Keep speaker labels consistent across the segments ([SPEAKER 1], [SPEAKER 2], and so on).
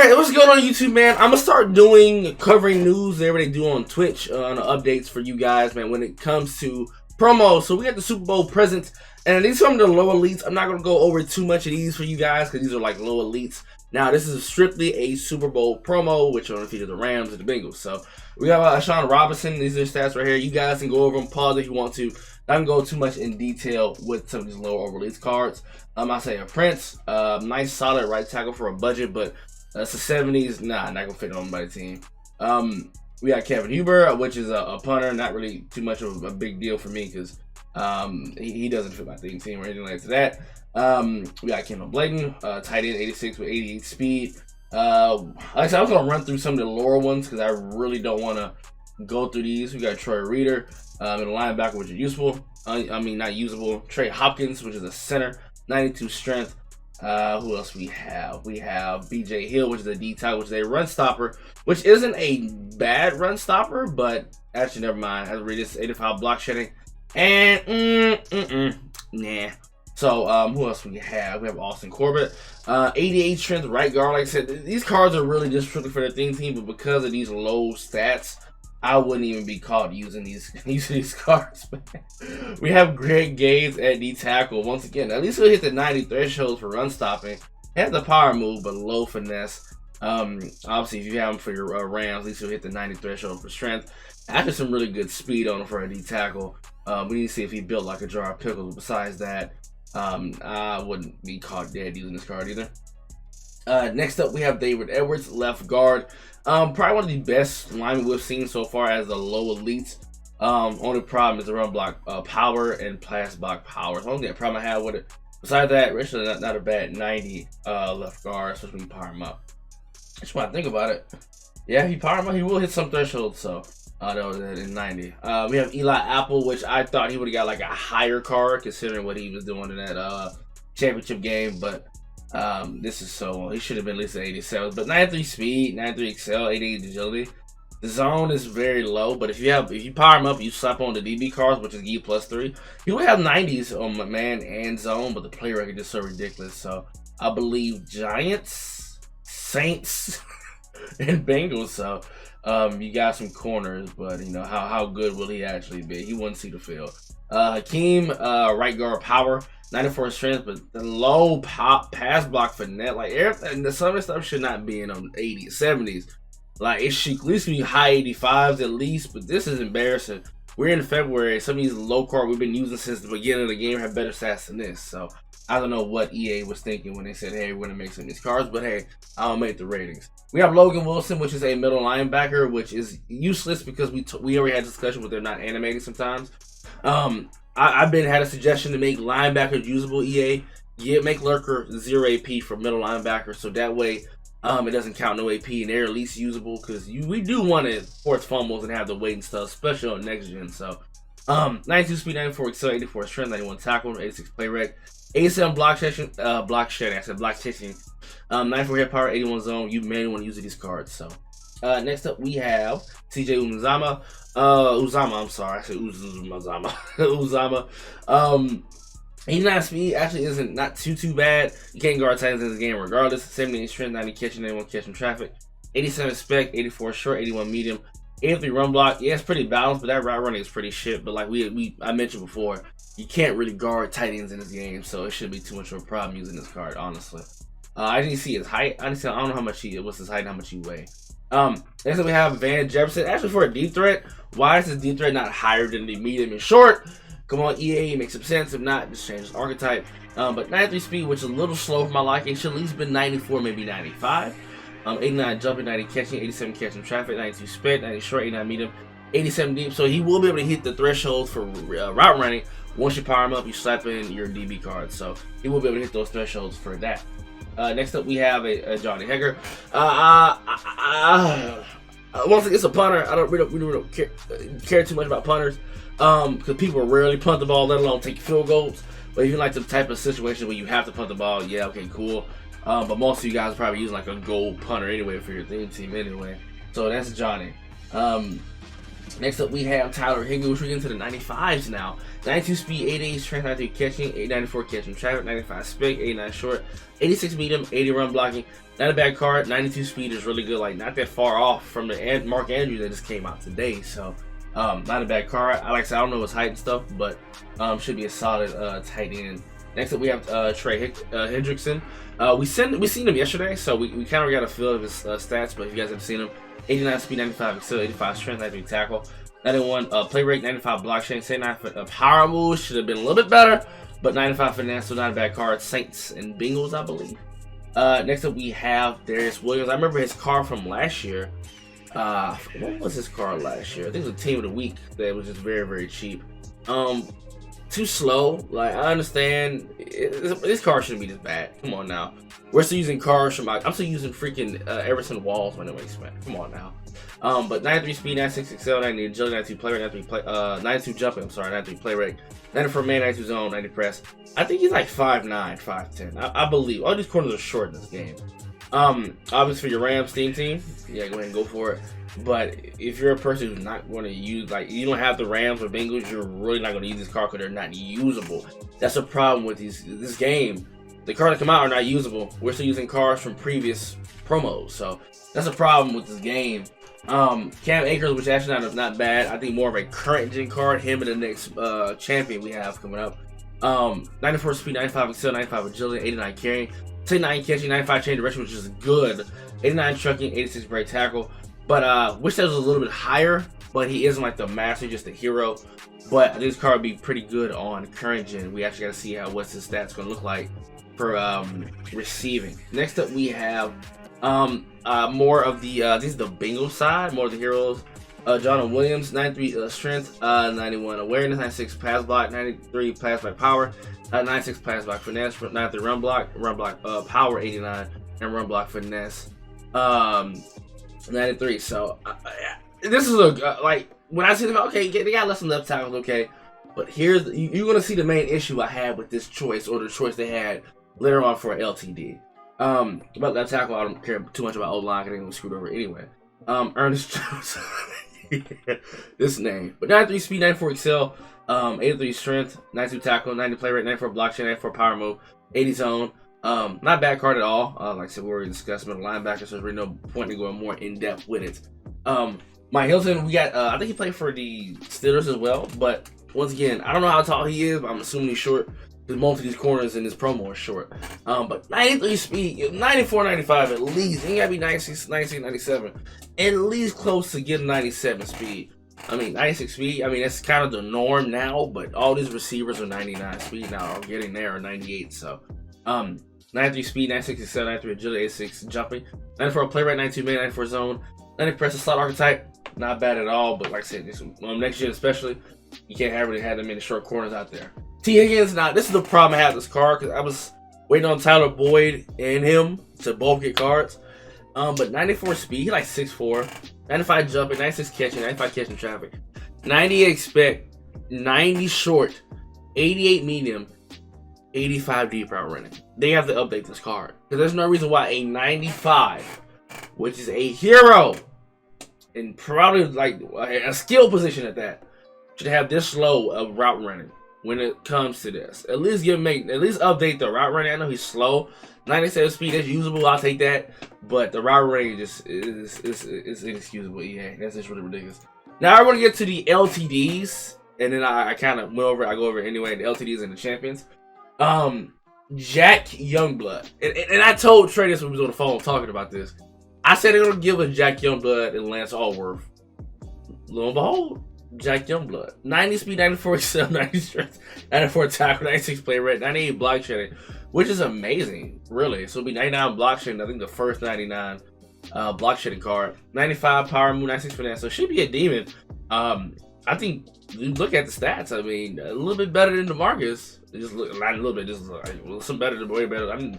[SPEAKER 1] Alright, what's going on YouTube, man? I'm gonna start covering news that everybody do on Twitch on updates for you guys, man, when it comes to promos. So we got the Super Bowl presents, and these are some of the low elites. I'm not gonna go over too much of these for you guys because these are like low elites. Now this is strictly a Super Bowl promo, which are going to feature the Rams and the Bengals. So we got Sean Robinson. These are stats right here. You guys can go over them, pause if you want to. I can go too much in detail with some of these lower release cards. I say a Prince, nice solid right tackle for a budget, but that's the 70s. Nah, not gonna fit on my team. We got Kevin Huber, which is a punter. Not really too much of a big deal for me because he doesn't fit my team or anything like that. We got Kendall Blayton, tight end, 86 with 88 speed. Like I said, I was gonna run through some of the lower ones because I really don't want to go through these. We got Troy Reader, and a linebacker, which is useful. I mean, not usable. Trey Hopkins, which is a center, 92 strength. Who else we have? We have BJ Hill, which is a D tackle, which is a run stopper, which isn't a bad run stopper, but actually, never mind. I have to read this. 85 block shedding, and nah. So, who else we have? We have Austin Corbett, 88 strength right guard. Like I said, these cards are really just strictly for the team, but because of these low stats, I wouldn't even be caught using these cards. We have Greg Gaines at D tackle. Once again, at least he'll hit the 90 threshold for run stopping. He has the power move, but low finesse. Obviously, if you have him for your Rams, at least he'll hit the 90 threshold for strength. After some really good speed on him for a D tackle. We need to see if he built like a jar of pickles. Besides that, I wouldn't be caught dead using this card either. Next up, we have David Edwards, left guard. Probably one of the best linemen we've seen so far as the low elites. Only problem is the run block power and pass block power. So only that problem I have with it. Besides that, actually not a bad 90 left guard, especially when you power him up. Just want to think about it. Yeah, he power him up, he will hit some thresholds. So that was in 90. We have Eli Apple, which I thought he would have got like a higher card considering what he was doing in that championship game, but this is so he should have been at least an 87. But 93 speed, 93 excel, 88 agility. The zone is very low, but if you power him up, you slap on the DB cards, which is give +3. He will have 90s on man and zone, but the play record is so ridiculous. So I believe Giants, Saints, and Bengals. So you got some corners, but you know how good will he actually be? He wouldn't see the field. Hakeem, right guard power, 94 strength, but the low pass block for net, like everything, some of the stuff should not be in on 80s, 70s. Like it should at least be high 85s at least, but this is embarrassing. We're in February. Some of these low card we've been using since the beginning of the game have better stats than this. So I don't know what EA was thinking when they said, hey, we're gonna make some of these cards, but hey, I'll make the ratings. We have Logan Wilson, which is a middle linebacker, which is useless because we already had a discussion with they're not animating sometimes. I've had a suggestion to make linebackers usable. EA, make lurker 0 AP for middle linebacker, so that way it doesn't count no AP and they're at least usable because we do want to force fumbles and have the weight and stuff, especially on next gen. So 92 speed, 94 excel, 84 strength, 91 tackle, 86 play rec, 87 block chasing. I said block chasing. 94 hit power, 81 zone. You mainly want to use these cards. So next up we have CJ Uzama. I'm sorry, I said Uzama. 89 speed actually isn't not too bad. You can't guard Titans in this game regardless. 78 strength, 90 catching, 91 catching traffic, 87 spec, 84 short, 81 medium, 83 run block. Yeah, it's pretty balanced, but that route running is pretty shit. But like I mentioned before, you can't really guard tight ends in this game, so it shouldn't be too much of a problem using this card, honestly. I didn't see his height. I don't know how much what's his height and how much he weigh. Next up we have Van Jefferson. Actually, for a deep threat, why is this deep threat not higher than the medium and short? Come on, EA, make some sense. If not, just change this archetype. But 93 speed, which is a little slow for my liking, should at least been 94, maybe 95. 89 jumping, 90 catching, 87 catching traffic, 92 sped, 90 short, 89 medium, 87 deep. So he will be able to hit the threshold for route running. Once you power him up, you slap in your DB card. So he will be able to hit those thresholds for that. Next up, we have a Johnny Hecker. Once again, it's a punter. We don't care too much about punters because people rarely punt the ball, let alone take field goals. But if you like the type of situation where you have to punt the ball, yeah, okay, cool. But most of you guys are probably using like a goal punter anyway for your theme team anyway. So that's Johnny. Next up, we have Tyler Hickey, which we get into the 95s now. 92 speed, 88 strength, 93 catching, 894 catching traffic, 95 spec, 89 short, 86 medium, 80 run blocking. Not a bad card. 92 speed is really good, like not that far off from the Mark Andrews that just came out today. So, not a bad card. Like I said, I don't know his height and stuff, but should be a solid tight end. Next up, we have Trey Hendrickson. We seen him yesterday, so we kind of got a feel of his stats. But if you guys haven't seen him, 89 speed, 95 excel, 85 strength, 93 tackle, 91 play rate, 95 block chain, 79 power move. Should have been a little bit better, but 95 finesse, so not a bad card. Saints and Bengals, I believe. Next up, we have Deris Williams. I remember his card from last year. What was his card last year? I think it was a team of the week that was just very, very cheap. Too slow. Like, I understand this card shouldn't be this bad. Come on now. We're still using cards from I'm still using freaking Everson Walls when it makes man. Come on now. But 93 speed, 96 excel, 90 agility, 92 play rate, 92 jumping. I'm sorry, 93 play rate, 94 man, 92 zone, 90 press. I think he's like 5'9", 5'10". I believe all these corners are short in this game. Obviously for your Rams team, yeah, go ahead and go for it. But if you're a person who's not going to use, like, you don't have the Rams or Bengals, you're really not going to use this card because they're not usable. That's a problem with this game. The cards that come out are not usable. We're still using cards from previous promos, so that's a problem with this game. Cam Akers, which actually not bad. I think more of a current gen card. Him and the next champion we have coming up. 94 speed, 95 excel, 95 agility, 89 carrying, 10-9 catching, 95 change direction, which is good. 89 trucking, 86 break tackle. But wish that was a little bit higher. But he isn't like the master, just a hero. But this card would be pretty good on current gen. We actually got to see what's his stats going to look like for receiving. Next up, we have more of the this is the Bengals side, more of the heroes. Logan Williams, 93 strength, 91 awareness, 96 pass block, 93 pass block power, 96 pass block finesse, 93 run block power, 89, and run block finesse, 93. So this is a like when I see them, okay, they got less than left tackles, okay, but here's you're gonna see the main issue I had with this choice, or the choice they had later on for LTD. About left tackle, I don't care too much about O-line, because they're gonna screwed over anyway. Ernest Jones. This name. But 93 speed, 94 excel, 83 strength, 92 tackle, 90 play rate, 94 block chain, 94 power move, 80 zone. Not bad card at all. Like I said, we already discussed middle linebacker, so there's really no point in going more in depth with it. Mike Hilton, we got I think he played for the Steelers as well, but once again, I don't know how tall he is, but I'm assuming he's short. Because most of these corners in this promo are short. But 93 speed, 94, 95 at least. You gotta be 96, 97. At least close to getting 97 speed. I mean, 96 speed, I mean, that's kind of the norm now, but all these receivers are 99 speed now, or getting there, or 98. So, 93 speed, 96 excel, 93 agility, 86 jumping, 94 play rate, 92 man, 94 zone, 90 press slot archetype. Not bad at all, but like I said, this next gen especially, you can't really have that many short corners out there. T. Higgins, now this is the problem I have with this card, because I was waiting on Tyler Boyd and him to both get cards. But 94 speed, he like 6'4", 95 jumping, 96 catching, 95 catching traffic, 98 expect, 90 short, 88 medium, 85 deep route running. They have to update this card, because there's no reason why a 95, which is a hero, and probably like a skill position at that, should have this low of route running. When it comes to this, at least update the route running. I know he's slow, 97 speed, that's usable. I'll take that, but the route running just is inexcusable. Yeah, that's just really ridiculous. Now I want to get to the LTDs, and then I kind of go over it anyway. The LTDs and the champions. Jack Youngblood, and I told Trey this when we was on the phone talking about this. I said they're gonna give us Jack Youngblood and Lance Allworth. Lo and behold, Jack Youngblood. 90 speed, 94 excel, 90 strength, 94 tackle, 96 play rate, 98 block shedding, which is amazing, really. So it'll be 99 block shedding, I think the first 99 block shedding card. 95 power move, 96 finesse, so it should be a demon. I think you look at the stats, I mean, a little bit better than DeMarcus. Just look, not a little bit, just some better than way better. I mean,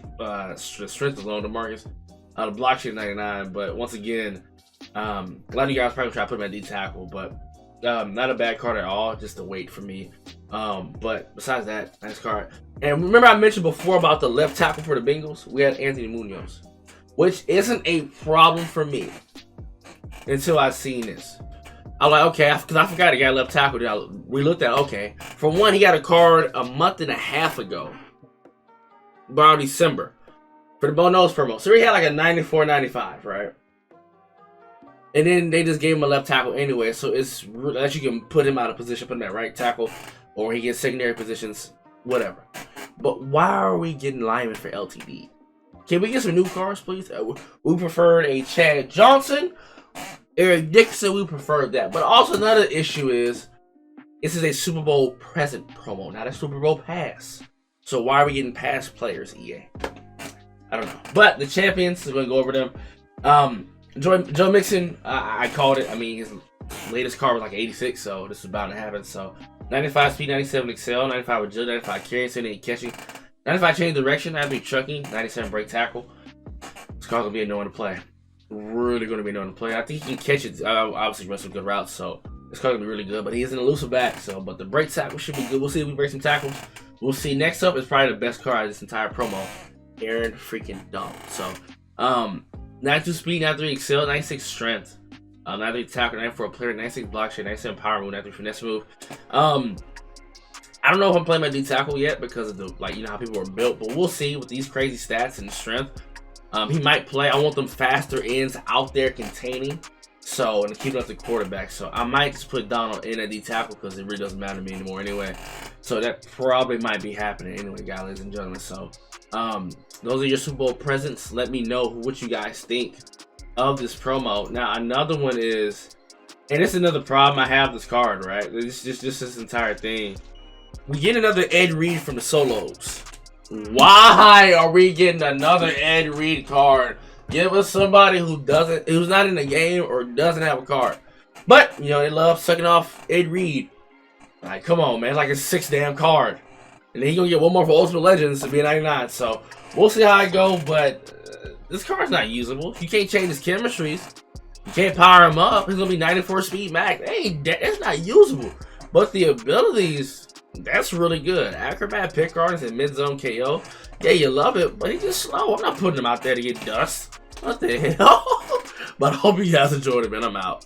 [SPEAKER 1] strength alone, DeMarcus. The block shedding 99, but once again, a lot of you guys probably try to put him at D tackle, but not a bad card at all, just a wait for me. But besides that, nice card. And remember I mentioned before about the left tackle for the Bengals? We had Anthony Munoz, which isn't a problem for me until I've seen this. I'm like, okay, because I forgot he got left tackle. We looked at, okay. For one, he got a card a month and a half ago. Around December. For the munoz promo. So he had like a 94-95, right? And then they just gave him a left tackle anyway. So it's that you can put him out of position, put him at right tackle. Or he gets secondary positions. Whatever. But why are we getting linemen for LTD? Can we get some new cards, please? We preferred a Chad Johnson. Eric Dixon, we preferred that. But also another issue is, this is a Super Bowl present promo, not a Super Bowl pass. So why are we getting past players, EA? I don't know. But the champions, we're going to go over them. Joe Mixon, I called it. I mean, his latest card was like 86, so this is bound to happen. So 95 speed, 97 excel, 95 agility, 95 carrying, 78 catching, 95 change direction, that'd be trucking, 97 break tackle. This card's going to be annoying to play. Really going to be annoying to play. I think he can catch it. Obviously, runs some good routes, so this card's going to be really good. But he is an elusive back, so but the break tackle should be good. We'll see if we break some tackles. We'll see. Next up is probably the best card of this entire promo, Aaron freaking Donald. So, 92 speed, 93 excel, 96 strength, 93 tackle, 94 player, 96 block shot, 97 power move, 93 finesse move. I don't know if I'm playing my D tackle yet because of the, like, you know how people are built, but we'll see with these crazy stats and strength. He might play. I want them faster ends out there containing. So, and keeping up the quarterback. So, I might just put Donald in at D tackle because it really doesn't matter to me anymore anyway. So, that probably might be happening anyway, guys, ladies and gentlemen. So, those are your Super Bowl presents. Let me know what you guys think of this promo. Now, another one is, and it's another problem I have with this card, right? It's just this entire thing. We get another Ed Reed from the Solos. Why are we getting another Ed Reed card? Give us somebody who's not in the game or doesn't have a card. But, you know, they love sucking off Ed Reed. Like, come on, man. It's like a 6 damn card. And then he's going to get one more for Ultimate Legends to be a 99. So, we'll see how it goes. But this card's not usable. You can't change his chemistries. You can't power him up. He's going to be 94 speed max. That's not usable. But the abilities, that's really good. Acrobat, pick artist, and mid-zone KO. Yeah, you love it, but he's just slow. I'm not putting him out there to get dust. What the hell? But I hope you guys enjoyed it, man. I'm out.